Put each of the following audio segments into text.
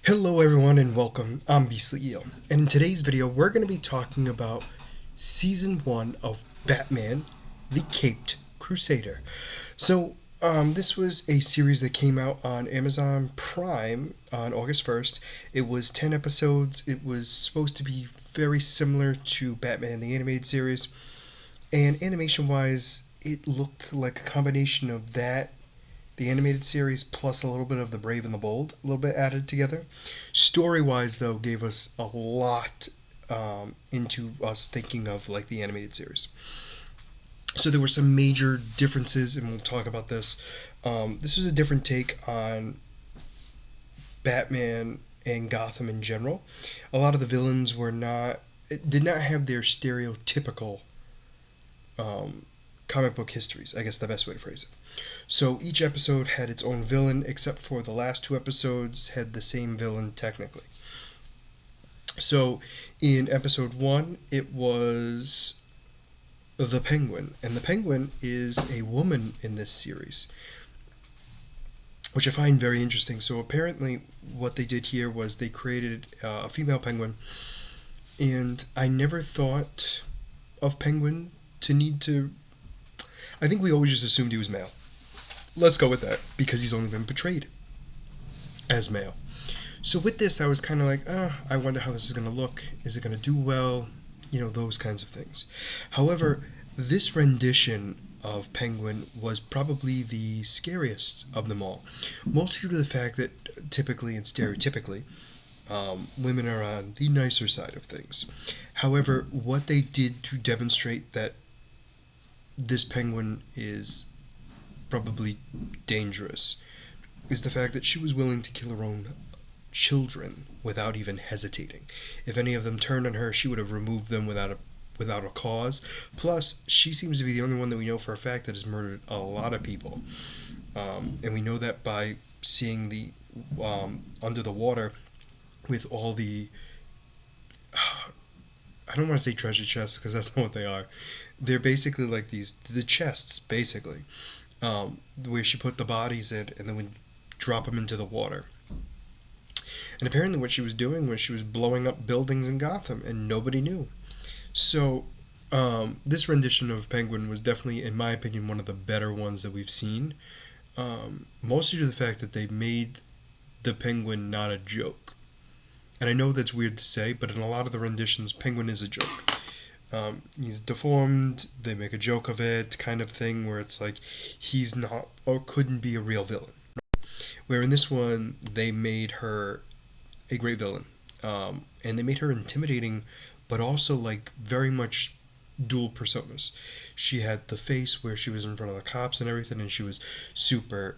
Hello everyone and welcome, I'm Beastly Eel, and in today's video we're going to be talking about Season 1 of Batman, the Caped Crusader. This was a series that came out on Amazon Prime on August 1st. It was 10 episodes. It was supposed to be very similar to Batman the Animated Series, and animation-wise, it looked like a combination of that the animated series plus a little bit of the Brave and the Bold, a little bit added together. Story wise, though, gave us a lot into us thinking of like the animated series. So there were some major differences, and we'll talk about this. This was a different take on Batman and Gotham in general. A lot of the villains were not, did not have their stereotypical um, comic book histories, I guess the best way to phrase it. So each episode had its own villain, except for the last two episodes had the same villain technically. So in episode 1, it was the Penguin, and the Penguin is a woman in this series, which I find very interesting. So apparently, what they did here was they created a female penguin, and I never thought of Penguin to need to. I think we always just assumed he was male. Let's go with that because he's only been portrayed as male. So with this, I was kind of like, I wonder how this is going to look. Is it going to do well? You know, those kinds of things. However, this rendition of Penguin was probably the scariest of them all, mostly due to the fact that typically and stereotypically, women are on the nicer side of things. However, what they did to demonstrate that this penguin is probably dangerous is the fact that she was willing to kill her own children without even hesitating. If any of them turned on her, she would have removed them without a cause. Plus, she seems to be the only one that we know for a fact that has murdered a lot of people, and we know that by seeing the under the water with all the I don't want to say treasure chests because that's not what they are. They're basically like the chests, basically, where she put the bodies in and then would drop them into the water. And apparently, what she was doing was she was blowing up buildings in Gotham, and nobody knew. So, this rendition of Penguin was definitely, in my opinion, one of the better ones that we've seen. Mostly to the fact that they made the Penguin not a joke. And I know that's weird to say, but in a lot of the renditions, Penguin is a joke. He's deformed, they make a joke of it, kind of thing, where it's like he's not or couldn't be a real villain. Where in this one, they made her a great villain. And they made her intimidating, but also like very much dual personas. She had the face where she was in front of the cops and everything, and she was super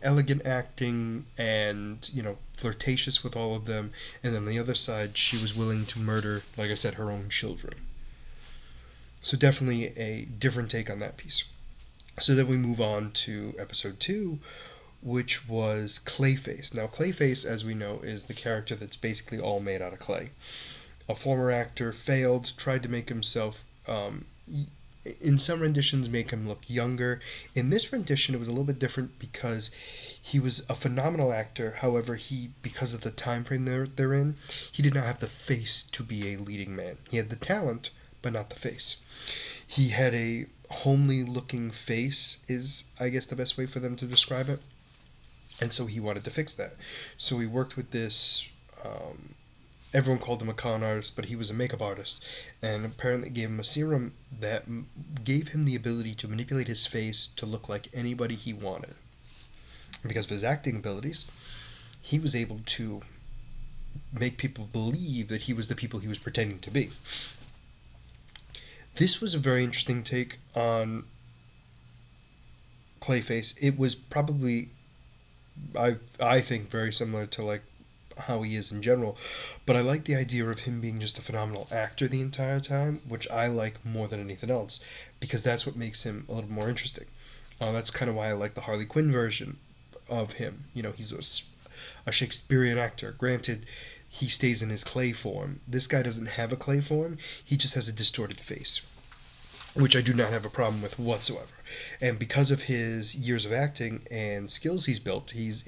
elegant acting and, flirtatious with all of them. And then on the other side, she was willing to murder, like I said, her own children. So definitely a different take on that piece. So then we move on to episode 2, which was Clayface. Now, Clayface, as we know, is the character that's basically all made out of clay. A former actor failed, tried to make himself in some renditions make him look younger. In this rendition, it was a little bit different because he was a phenomenal actor. However, because of the time frame they're in, he did not have the face to be a leading man. He had the talent, but not the face. He had a homely looking face, is I guess the best way for them to describe it. And so he wanted to fix that. So he worked with this everyone called him a con artist, but he was a makeup artist, and apparently gave him a serum that gave him the ability to manipulate his face to look like anybody he wanted. And because of his acting abilities, he was able to make people believe that he was the people he was pretending to be. This was a very interesting take on Clayface. It was probably, I think, very similar to like how he is in general, but I like the idea of him being just a phenomenal actor the entire time, which I like more than anything else, because that's what makes him a little more interesting. That's kind of why I like the Harley Quinn version of him. He's a Shakespearean actor. Granted, he stays in his clay form. This guy doesn't have a clay form, he just has a distorted face. which I do not have a problem with whatsoever. And because of his years of acting and skills he's built, he's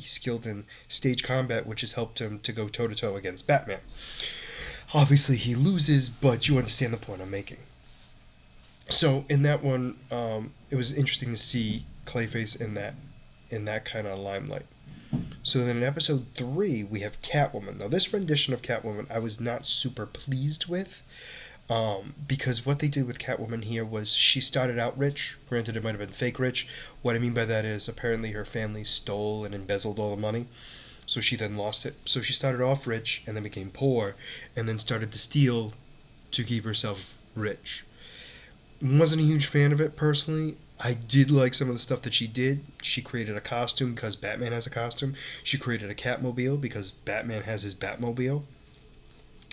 skilled in stage combat, which has helped him to go toe to toe against Batman. Obviously, he loses, but you understand the point I'm making. So in that one, it was interesting to see Clayface in that kind of limelight. So then in episode 3, we have Catwoman. Now, this rendition of Catwoman I was not super pleased with, because what they did with Catwoman here was she started out rich. Granted, it might have been fake rich. What I mean by that is apparently her family stole and embezzled all the money, so she then lost it. So she started off rich and then became poor, and then started to steal to keep herself rich. Wasn't a huge fan of it personally. I did like some of the stuff that she did. She created a costume because Batman has a costume. She created a Catmobile because Batman has his Batmobile.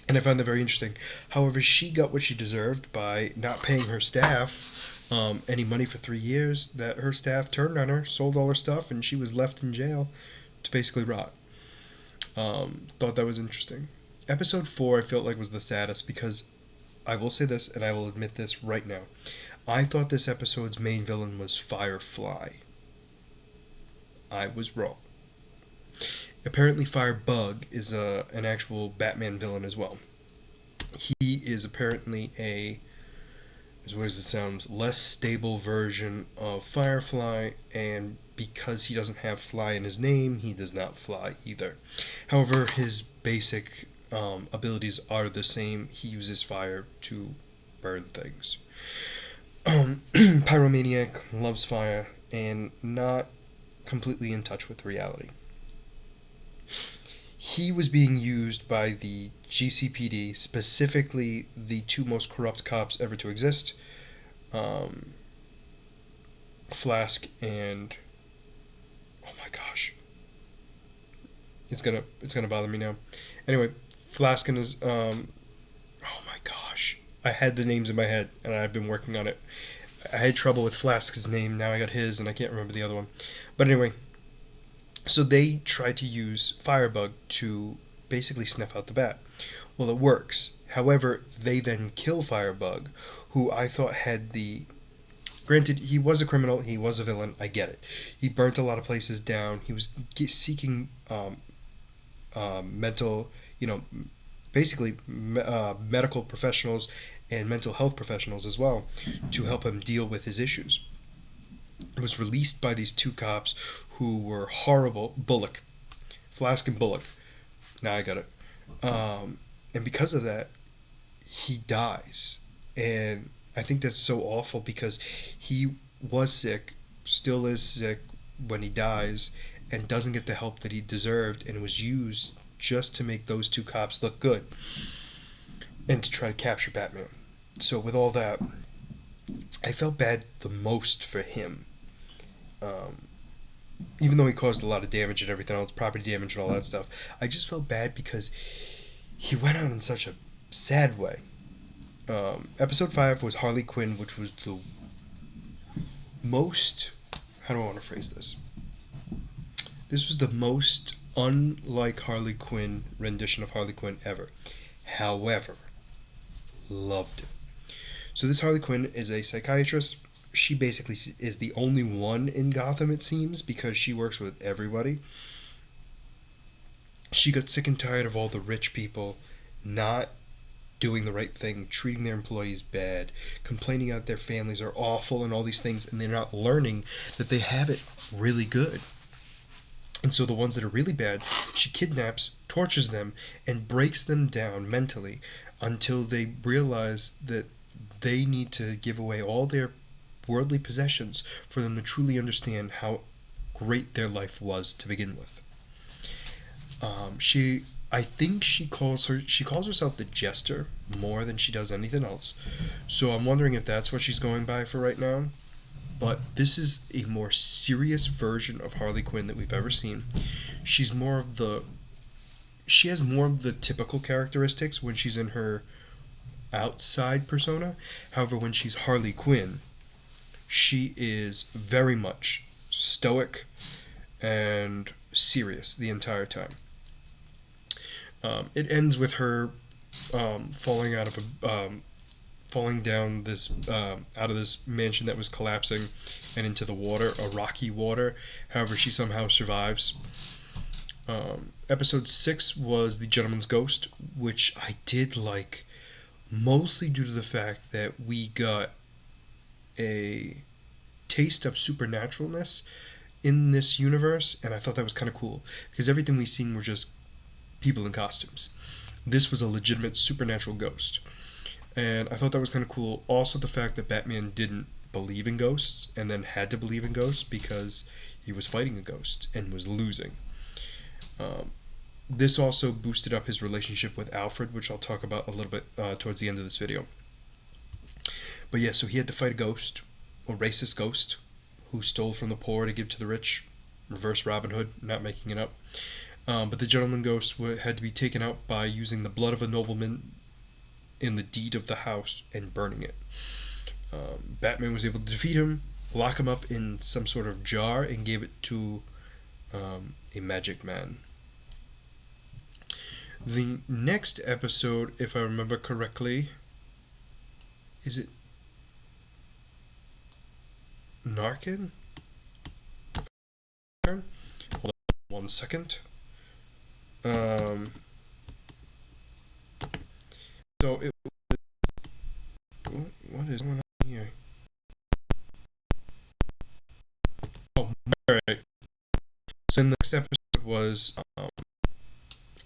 And I found that very interesting. However, she got what she deserved by not paying her staff any money for 3 years. That her staff turned on her, sold all her stuff, and she was left in jail to basically rot. Thought that was interesting. Episode 4 I felt like was the saddest because I will say this, and I will admit this right now. I thought this episode's main villain was Firefly. I was wrong. Apparently, Firebug is an actual Batman villain as well. He is apparently as weird as it sounds, less stable version of Firefly, and because he doesn't have fly in his name, he does not fly either. However, his basic abilities are the same. He uses fire to burn things. Pyromaniac, loves fire, and not completely in touch with reality. He was being used by the GCPD, specifically the two most corrupt cops ever to exist, um, Flask and oh my gosh, it's gonna bother me now. Anyway, Flask and his oh my gosh, I had the names in my head and I've been working on it. I had trouble with Flask's name. Now I got his, and I can't remember the other one. But anyway, so they tried to use Firebug to basically snuff out the bat. Well, it works. However, they then kill Firebug, who I thought had the. Granted, he was a criminal, he was a villain, I get it. He burnt a lot of places down, he was seeking mental, basically medical professionals and mental health professionals as well to help him deal with his issues. Was released by these two cops who were horrible. Bullock, Flask and Bullock. Now I got it. And because of that, he dies. And I think that's so awful because he was sick, still is sick when he dies, and doesn't get the help that he deserved, and was used just to make those two cops look good and to try to capture Batman. So with all that, I felt bad the most for him. Um, Even though he caused a lot of damage and everything else, property damage and all that stuff, I just felt bad because he went out in such a sad way. Episode 5 was Harley Quinn, which was the most. How do I want to phrase this? This was the most unlike Harley Quinn rendition of Harley Quinn ever. However, loved it. So this Harley Quinn is a psychiatrist. She basically is the only one in Gotham, it seems, because she works with everybody. She got sick and tired of all the rich people not doing the right thing, treating their employees bad, complaining that their families are awful and all these things, and they're not learning that they have it really good. And so the ones that are really bad, she kidnaps, tortures them, and breaks them down mentally until they realize that they need to give away all their worldly possessions for them to truly understand how great their life was to begin with. I think she calls herself the Jester more than she does anything else. So I'm wondering if that's what she's going by for right now. But this is a more serious version of Harley Quinn that we've ever seen. She has more of the typical characteristics when she's in her outside persona. However, when she's Harley Quinn, she is very much stoic and serious the entire time. It ends with her falling out of falling down this out of this mansion that was collapsing and into the water, a rocky water. However, she somehow survives. Episode 6 was The Gentleman's Ghost, which I did like, mostly due to the fact that we got a taste of supernaturalness in this universe, and I thought that was kind of cool because everything we seen were just people in costumes. This was a legitimate supernatural ghost, and I thought that was kind of cool. Also, the fact that Batman didn't believe in ghosts and then had to believe in ghosts because he was fighting a ghost and was losing. Um, this also boosted up his relationship with Alfred, which I'll talk about a little bit towards the end of this video. But yeah, so he had to fight a ghost, a racist ghost, who stole from the poor to give to the rich. Reverse Robin Hood, not making it up. But the gentleman ghost had to be taken out by using the blood of a nobleman in the deed of the house and burning it. Batman was able to defeat him, lock him up in some sort of jar, and gave it to a magic man. The next episode, if I remember correctly, is it Narcan? Hold on 1 second. Um, so it what is going on here? Oh, alright. So the next episode was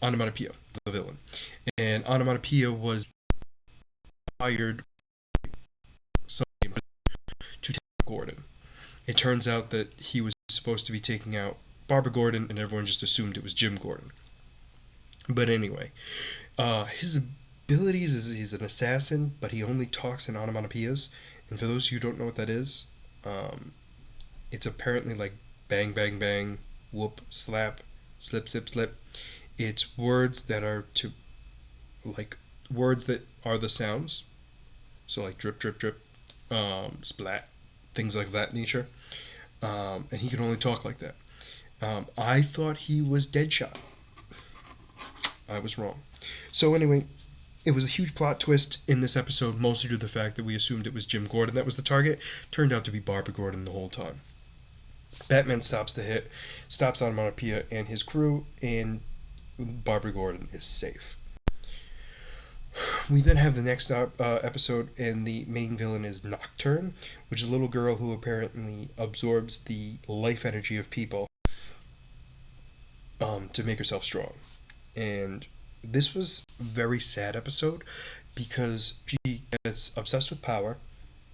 Onomatopoeia, the villain. And Onomatopoeia was hired somebody to take out Gordon. It turns out that he was supposed to be taking out Barbara Gordon, and everyone just assumed it was Jim Gordon. But anyway, his abilities is he's an assassin, but he only talks in onomatopoeias. And for those of you who don't know what that is, um, it's apparently like bang, bang, bang, whoop, slap, slip, slip, slip. It's words that are to, like, words that are the sounds. So like drip, drip, drip, splat, things like that nature. And he can only talk like that. I thought he was Deadshot. I was wrong. So anyway, it was a huge plot twist in this episode, mostly due to the fact that we assumed it was Jim Gordon that was the target. Turned out to be Barbara Gordon the whole time. Batman stops the hit, stops Onomatopoeia and his crew, and Barbara Gordon is safe. We then have the next episode, and the main villain is Nocturne, which is a little girl who apparently absorbs the life energy of people to make herself strong. And this was a very sad episode because she gets obsessed with power,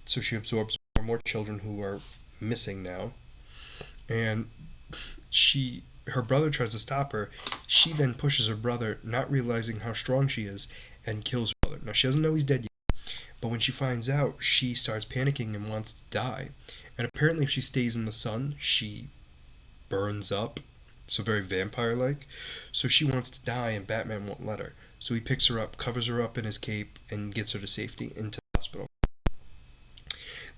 so she absorbs more and more children who are missing now. And her brother tries to stop her. She then pushes her brother, not realizing how strong she is, and kills her brother. Now, she doesn't know he's dead yet, but when she finds out, she starts panicking and wants to die. And apparently, if she stays in the sun, she burns up. So very vampire-like. So she wants to die, and Batman won't let her. So he picks her up, covers her up in his cape, and gets her to safety into the hospital.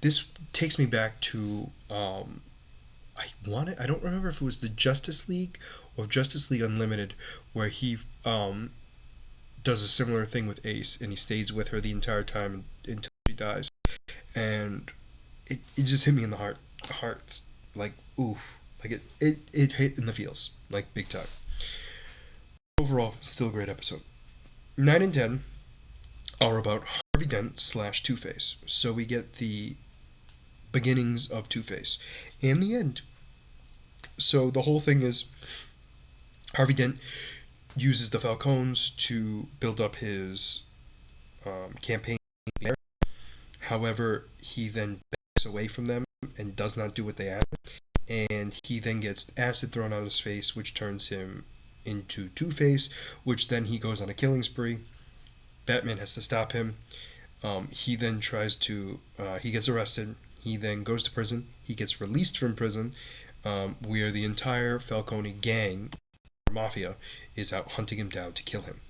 This takes me back to I don't remember if it was the Justice League or Justice League Unlimited, where he does a similar thing with Ace, and he stays with her the entire time until she dies. And it just hit me in the heart. The heart's like, oof. Like it hit in the feels, like big time. Overall, still a great episode. 9 and 10 are about Harvey Dent / Two-Face. So we get the beginnings of Two-Face and the end. So the whole thing is Harvey Dent uses the Falcons to build up his campaign. However, he then backs away from them and does not do what they ask. And he then gets acid thrown out of his face, which turns him into Two-Face, which then he goes on a killing spree. Batman has to stop him. He then he gets arrested. He then goes to prison. He gets released from prison, where the entire Falcone gang, or mafia, is out hunting him down to kill him.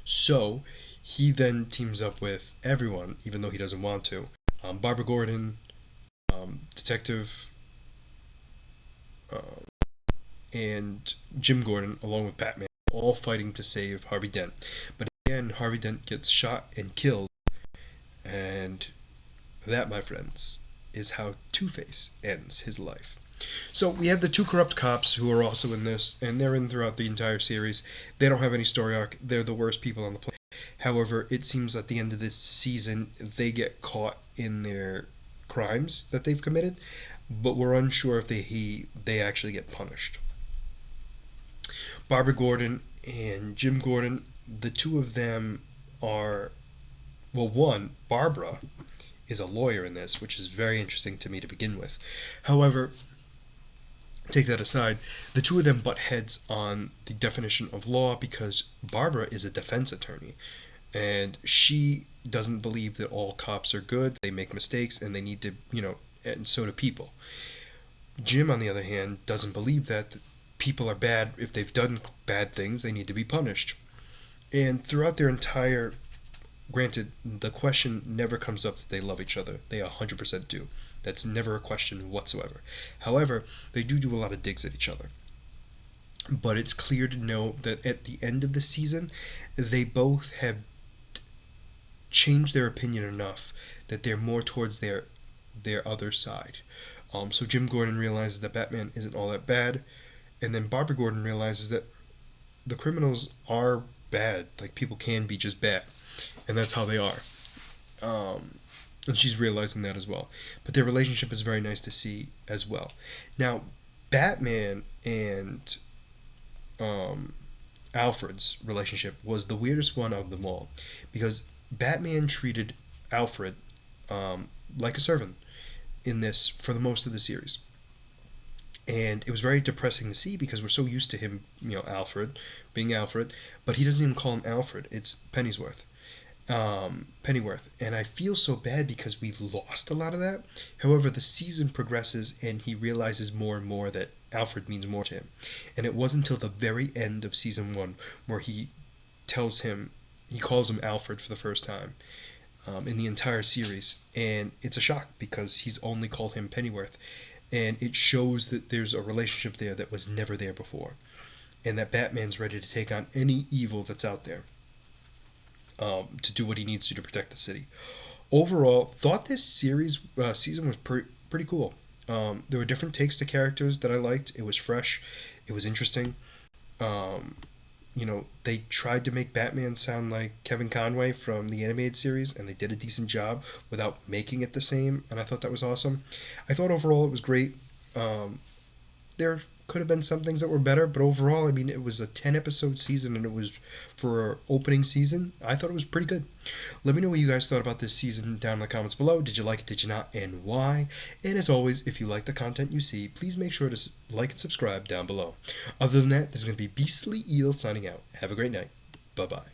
So he then teams up with everyone, even though he doesn't want to. Barbara Gordon, Detective, and Jim Gordon, along with Batman, all fighting to save Harvey Dent. But again, Harvey Dent gets shot and killed That, my friends, is how Two-Face ends his life. So we have the two corrupt cops who are also in this, and they're in throughout the entire series. They don't have any story arc. They're the worst people on the planet. However, it seems at the end of this season, they get caught in their crimes that they've committed, but we're unsure if they actually get punished. Barbara Gordon and Jim Gordon, the two of them are, well, one, Barbara is a lawyer in this, which is very interesting to me to begin with. However, take that aside, the two of them butt heads on the definition of law because Barbara is a defense attorney and she doesn't believe that all cops are good. They make mistakes and they need to, and so do people. Jim, on the other hand, doesn't believe that people are bad. If they've done bad things, they need to be punished. And throughout their entire, granted, the question never comes up that they love each other. They 100% do. That's never a question whatsoever. However, they do a lot of digs at each other. But it's clear to know that at the end of the season, they both have changed their opinion enough that they're more towards their other side. So Jim Gordon realizes that Batman isn't all that bad, and then Barbara Gordon realizes that the criminals are bad. Like, people can be just bad, and that's how they are. And she's realizing that as well. But their relationship is very nice to see as well. Now, Batman and Alfred's relationship was the weirdest one of them all, because Batman treated Alfred like a servant in this for the most of the series. And it was very depressing to see because we're so used to him, Alfred, being Alfred, but he doesn't even call him Alfred. It's Pennyworth. And I feel so bad because we lost a lot of that. However, the season progresses and he realizes more and more that Alfred means more to him. And it wasn't until the very end of season 1 where he calls him Alfred for the first time in the entire series. And it's a shock because he's only called him Pennyworth. And it shows that there's a relationship there that was never there before. And that Batman's ready to take on any evil that's out there. To do what he needs to protect the city. Overall, thought this season was pretty cool. There were different takes to characters that I liked. It was fresh. It was interesting. They tried to make Batman sound like Kevin Conway from the animated series, and they did a decent job without making it the same, and I thought that was awesome. I thought overall it was great. There could have been some things that were better, but overall, it was a 10-episode season, and it was for opening season. I thought it was pretty good. Let me know what you guys thought about this season down in the comments below. Did you like it? Did you not? And why? And as always, if you like the content you see, please make sure to like and subscribe down below. Other than that, this is going to be Beastly Eel signing out. Have a great night. Bye-bye.